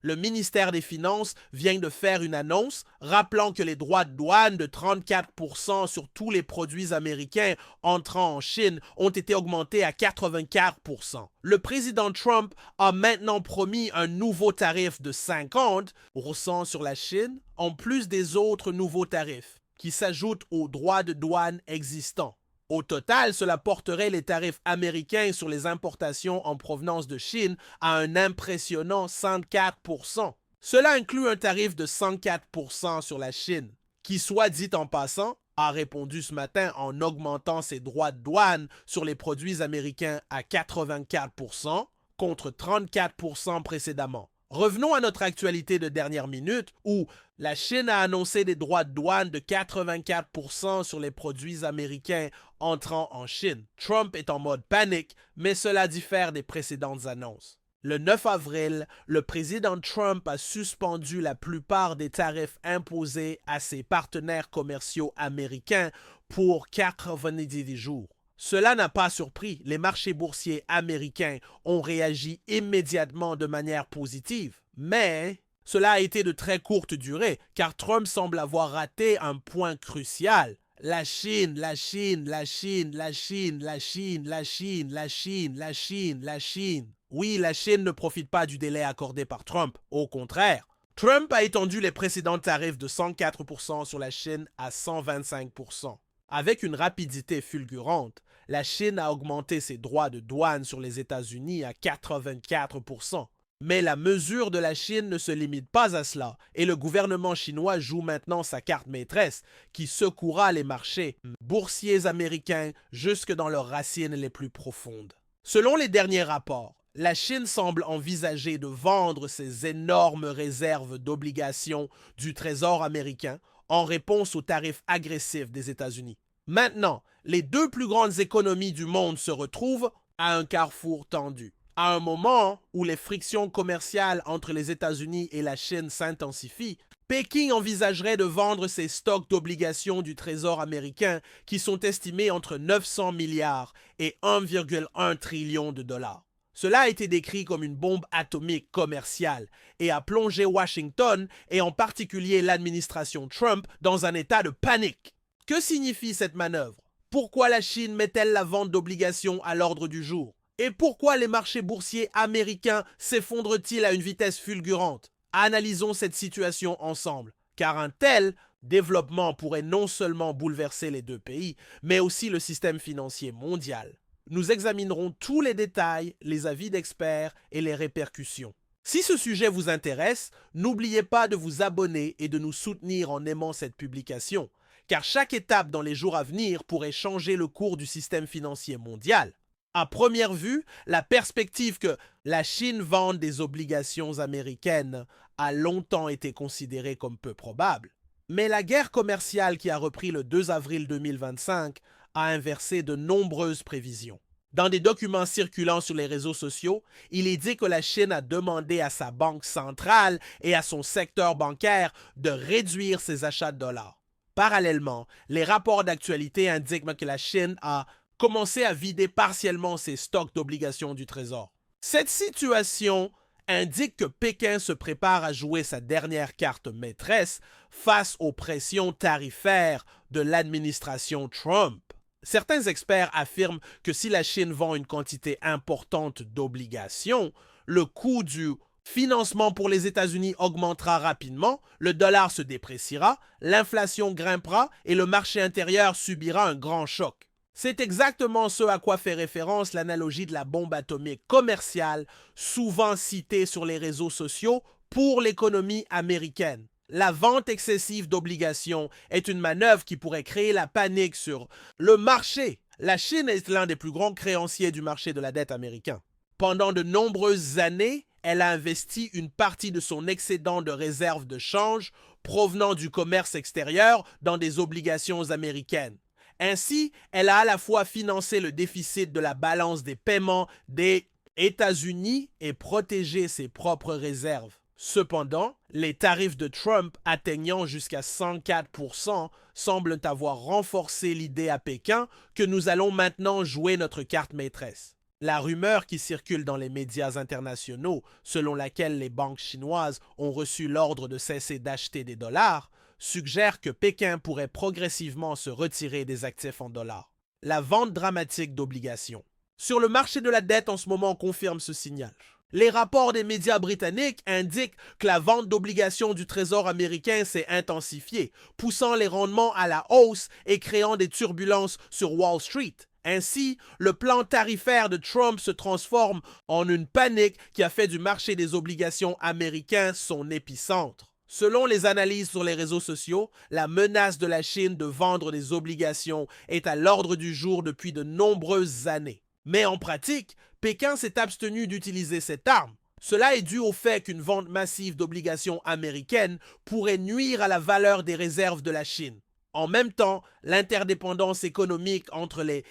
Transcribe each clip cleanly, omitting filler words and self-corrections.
Le ministère des Finances vient de faire une annonce rappelant que les droits de douane de 34% sur tous les produits américains entrant en Chine ont été augmentés à 84%. Le président Trump a maintenant promis un nouveau tarif de 50% sur la Chine, en plus des autres nouveaux tarifs, qui s'ajoutent aux droits de douane existants. Au total, cela porterait les tarifs américains sur les importations en provenance de Chine à un impressionnant 104%. Cela inclut un tarif de 104% sur la Chine, qui, soit dit en passant, a répondu ce matin en augmentant ses droits de douane sur les produits américains à 84% contre 34% précédemment. Revenons à notre actualité de dernière minute où la Chine a annoncé des droits de douane de 84% sur les produits américains entrant en Chine. Trump est en mode panique, mais cela diffère des précédentes annonces. Le 9 avril, le président Trump a suspendu la plupart des tarifs imposés à ses partenaires commerciaux américains pour 90 jours. Cela n'a pas surpris, les marchés boursiers américains ont réagi immédiatement de manière positive, mais cela a été de très courte durée car Trump semble avoir raté un point crucial. La Chine, la Chine, la Chine, la Chine, la Chine, la Chine, la Chine, la Chine, la Chine. Oui, la Chine ne profite pas du délai accordé par Trump, au contraire. Trump a étendu les précédents tarifs de 104% sur la Chine à 125%. Avec une rapidité fulgurante, la Chine a augmenté ses droits de douane sur les États-Unis à 84%. Mais la mesure de la Chine ne se limite pas à cela et le gouvernement chinois joue maintenant sa carte maîtresse qui secouera les marchés boursiers américains jusque dans leurs racines les plus profondes. Selon les derniers rapports, la Chine semble envisager de vendre ses énormes réserves d'obligations du Trésor américain en réponse aux tarifs agressifs des États-Unis. Maintenant, les deux plus grandes économies du monde se retrouvent à un carrefour tendu. À un moment où les frictions commerciales entre les États-Unis et la Chine s'intensifient, Pékin envisagerait de vendre ses stocks d'obligations du Trésor américain qui sont estimés entre 900 milliards et 1,1 trillion de dollars. Cela a été décrit comme une bombe atomique commerciale et a plongé Washington et en particulier l'administration Trump dans un état de panique. Que signifie cette manœuvre? Pourquoi la Chine met-elle la vente d'obligations à l'ordre du jour? Et pourquoi les marchés boursiers américains s'effondrent-ils à une vitesse fulgurante? Analysons cette situation ensemble, car un tel développement pourrait non seulement bouleverser les deux pays, mais aussi le système financier mondial. Nous examinerons tous les détails, les avis d'experts et les répercussions. Si ce sujet vous intéresse, n'oubliez pas de vous abonner et de nous soutenir en aimant cette publication, car chaque étape dans les jours à venir pourrait changer le cours du système financier mondial. À première vue, la perspective que la Chine vende des obligations américaines a longtemps été considérée comme peu probable. Mais la guerre commerciale qui a repris le 2 avril 2025 a inversé de nombreuses prévisions. Dans des documents circulant sur les réseaux sociaux, il est dit que la Chine a demandé à sa banque centrale et à son secteur bancaire de réduire ses achats de dollars. Parallèlement, les rapports d'actualité indiquent que la Chine a commencé à vider partiellement ses stocks d'obligations du Trésor. Cette situation indique que Pékin se prépare à jouer sa dernière carte maîtresse face aux pressions tarifaires de l'administration Trump. Certains experts affirment que si la Chine vend une quantité importante d'obligations, le coût du financement pour les États-Unis augmentera rapidement, le dollar se dépréciera, l'inflation grimpera et le marché intérieur subira un grand choc. C'est exactement ce à quoi fait référence l'analogie de la bombe atomique commerciale, souvent citée sur les réseaux sociaux pour l'économie américaine. La vente excessive d'obligations est une manœuvre qui pourrait créer la panique sur le marché. La Chine est l'un des plus grands créanciers du marché de la dette américain. Pendant de nombreuses années, elle a investi une partie de son excédent de réserve de change provenant du commerce extérieur dans des obligations américaines. Ainsi, elle a à la fois financé le déficit de la balance des paiements des États-Unis et protégé ses propres réserves. Cependant, les tarifs de Trump atteignant jusqu'à 104% semblent avoir renforcé l'idée à Pékin que nous allons maintenant jouer notre carte maîtresse. La rumeur qui circule dans les médias internationaux, selon laquelle les banques chinoises ont reçu l'ordre de cesser d'acheter des dollars, suggère que Pékin pourrait progressivement se retirer des actifs en dollars. La vente dramatique d'obligations. Sur le marché de la dette en ce moment confirme ce signal. Les rapports des médias britanniques indiquent que la vente d'obligations du Trésor américain s'est intensifiée, poussant les rendements à la hausse et créant des turbulences sur Wall Street. Ainsi, le plan tarifaire de Trump se transforme en une panique qui a fait du marché des obligations américains son épicentre. Selon les analyses sur les réseaux sociaux, la menace de la Chine de vendre des obligations est à l'ordre du jour depuis de nombreuses années. Mais en pratique, Pékin s'est abstenu d'utiliser cette arme. Cela est dû au fait qu'une vente massive d'obligations américaines pourrait nuire à la valeur des réserves de la Chine. En même temps, l'interdépendance économique entre les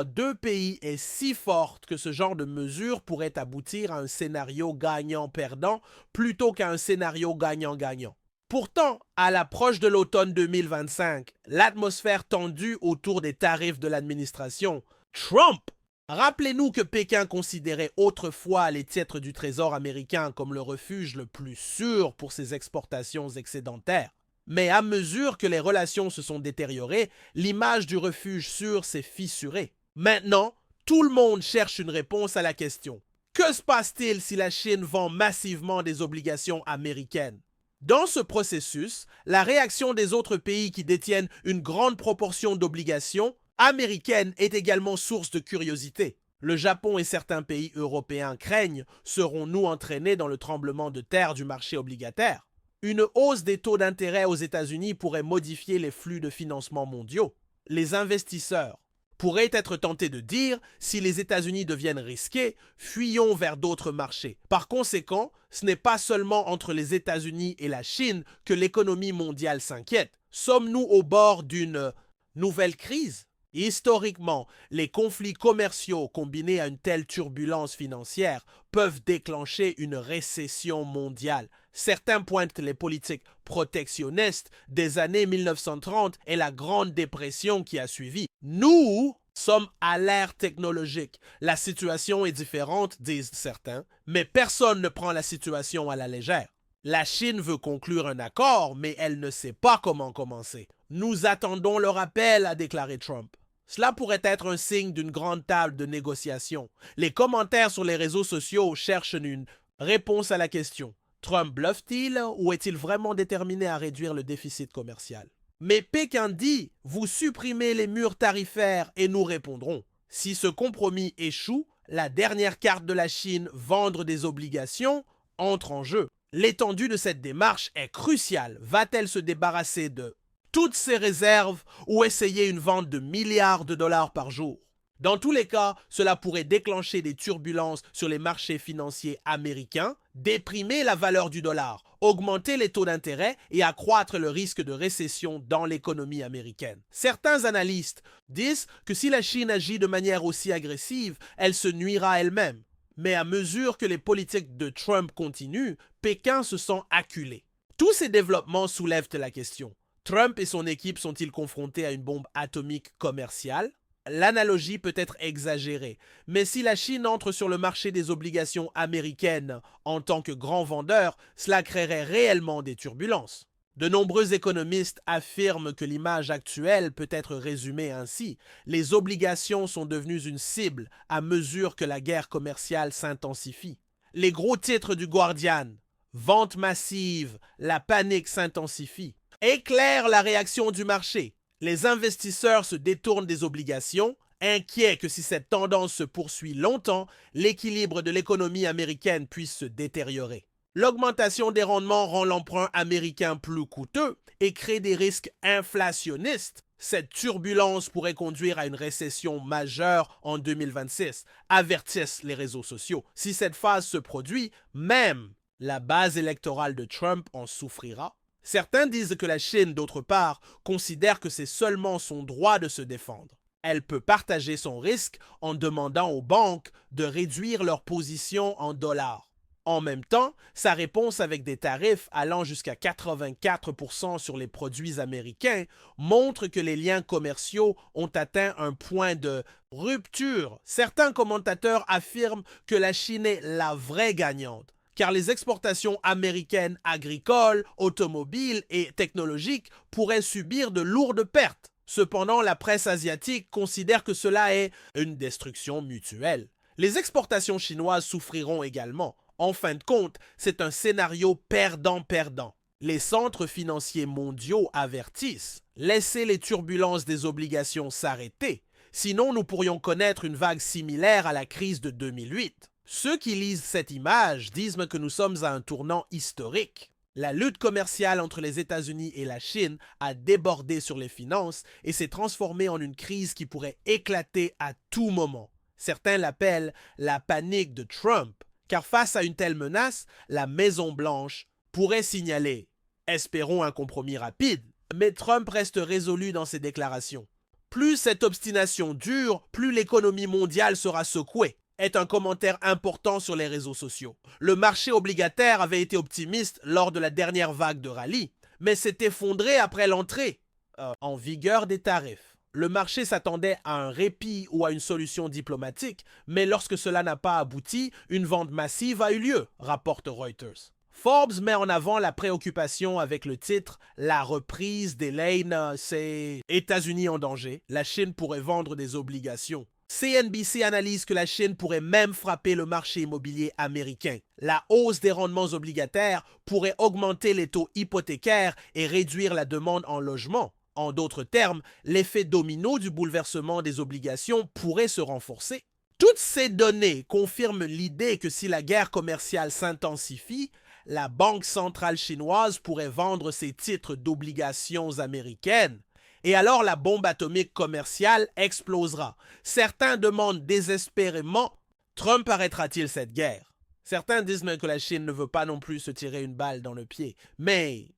deux pays est si forte que ce genre de mesure pourrait aboutir à un scénario gagnant-perdant plutôt qu'à un scénario gagnant-gagnant. Pourtant, à l'approche de l'automne 2025, l'atmosphère tendue autour des tarifs de l'administration Trump. Rappelez-nous que Pékin considérait autrefois les titres du Trésor américain comme le refuge le plus sûr pour ses exportations excédentaires. Mais à mesure que les relations se sont détériorées, l'image du refuge sûr s'est fissurée. Maintenant, tout le monde cherche une réponse à la question. Que se passe-t-il si la Chine vend massivement des obligations américaines? Dans ce processus, la réaction des autres pays qui détiennent une grande proportion d'obligations américaines est également source de curiosité. Le Japon et certains pays européens craignent, serons-nous entraînés dans le tremblement de terre du marché obligataire? Une hausse des taux d'intérêt aux États-Unis pourrait modifier les flux de financement mondiaux. Les investisseurs pourraient être tentés de dire, si les États-Unis deviennent risqués, fuyons vers d'autres marchés. Par conséquent, ce n'est pas seulement entre les États-Unis et la Chine que l'économie mondiale s'inquiète. Sommes-nous au bord d'une nouvelle crise? Historiquement, les conflits commerciaux combinés à une telle turbulence financière peuvent déclencher une récession mondiale. Certains pointent les politiques protectionnistes des années 1930 et la Grande Dépression qui a suivi. Nous sommes à l'ère technologique. La situation est différente, disent certains, mais personne ne prend la situation à la légère. La Chine veut conclure un accord, mais elle ne sait pas comment commencer. Nous attendons leur appel, a déclaré Trump. Cela pourrait être un signe d'une grande table de négociation. Les commentaires sur les réseaux sociaux cherchent une réponse à la question. Trump bluffe-t-il ou est-il vraiment déterminé à réduire le déficit commercial? Mais Pékin dit, vous supprimez les murs tarifaires et nous répondrons. Si ce compromis échoue, la dernière carte de la Chine, vendre des obligations, entre en jeu. L'étendue de cette démarche est cruciale. Va-t-elle se débarrasser de toutes ses réserves ou essayer une vente de milliards de dollars par jour? Dans tous les cas, cela pourrait déclencher des turbulences sur les marchés financiers américains, déprimer la valeur du dollar, augmenter les taux d'intérêt et accroître le risque de récession dans l'économie américaine. Certains analystes disent que si la Chine agit de manière aussi agressive, elle se nuira elle-même. Mais à mesure que les politiques de Trump continuent, Pékin se sent acculé. Tous ces développements soulèvent la question. Trump et son équipe sont-ils confrontés à une bombe atomique commerciale? L'analogie peut être exagérée, mais si la Chine entre sur le marché des obligations américaines en tant que grand vendeur, cela créerait réellement des turbulences. De nombreux économistes affirment que l'image actuelle peut être résumée ainsi. Les obligations sont devenues une cible à mesure que la guerre commerciale s'intensifie. Les gros titres du Guardian, vente massive, la panique s'intensifie, éclairent la réaction du marché. Les investisseurs se détournent des obligations, inquiets que si cette tendance se poursuit longtemps, l'équilibre de l'économie américaine puisse se détériorer. L'augmentation des rendements rend l'emprunt américain plus coûteux et crée des risques inflationnistes. Cette turbulence pourrait conduire à une récession majeure en 2026, avertissent les réseaux sociaux. Si cette phase se produit, même la base électorale de Trump en souffrira. Certains disent que la Chine, d'autre part, considère que c'est seulement son droit de se défendre. Elle peut partager son risque en demandant aux banques de réduire leur position en dollars. En même temps, sa réponse avec des tarifs allant jusqu'à 84% sur les produits américains montre que les liens commerciaux ont atteint un point de rupture. Certains commentateurs affirment que la Chine est la vraie gagnante, car les exportations américaines agricoles, automobiles et technologiques pourraient subir de lourdes pertes. Cependant, la presse asiatique considère que cela est une destruction mutuelle. Les exportations chinoises souffriront également. En fin de compte, c'est un scénario perdant-perdant. Les centres financiers mondiaux avertissent, laissez les turbulences des obligations s'arrêter, sinon nous pourrions connaître une vague similaire à la crise de 2008. Ceux qui lisent cette image disent que nous sommes à un tournant historique. La lutte commerciale entre les États-Unis et la Chine a débordé sur les finances et s'est transformée en une crise qui pourrait éclater à tout moment. Certains l'appellent la panique de Trump. Car face à une telle menace, la Maison-Blanche pourrait signaler « Espérons un compromis rapide », mais Trump reste résolu dans ses déclarations. Plus cette obstination dure, plus l'économie mondiale sera secouée, est un commentaire important sur les réseaux sociaux. Le marché obligataire avait été optimiste lors de la dernière vague de rallye, mais s'est effondré après l'entrée en vigueur des tarifs. Le marché s'attendait à un répit ou à une solution diplomatique, mais lorsque cela n'a pas abouti, une vente massive a eu lieu, rapporte Reuters. Forbes met en avant la préoccupation avec le titre « La reprise des lanes, c'est États-Unis en danger. La Chine pourrait vendre des obligations ». CNBC analyse que la Chine pourrait même frapper le marché immobilier américain. La hausse des rendements obligataires pourrait augmenter les taux hypothécaires et réduire la demande en logement. En d'autres termes, l'effet domino du bouleversement des obligations pourrait se renforcer. Toutes ces données confirment l'idée que si la guerre commerciale s'intensifie, la Banque centrale chinoise pourrait vendre ses titres d'obligations américaines. Et alors la bombe atomique commerciale explosera. Certains demandent désespérément « Trump arrêtera-t-il cette guerre ?» Certains disent même que la Chine ne veut pas non plus se tirer une balle dans le pied. Mais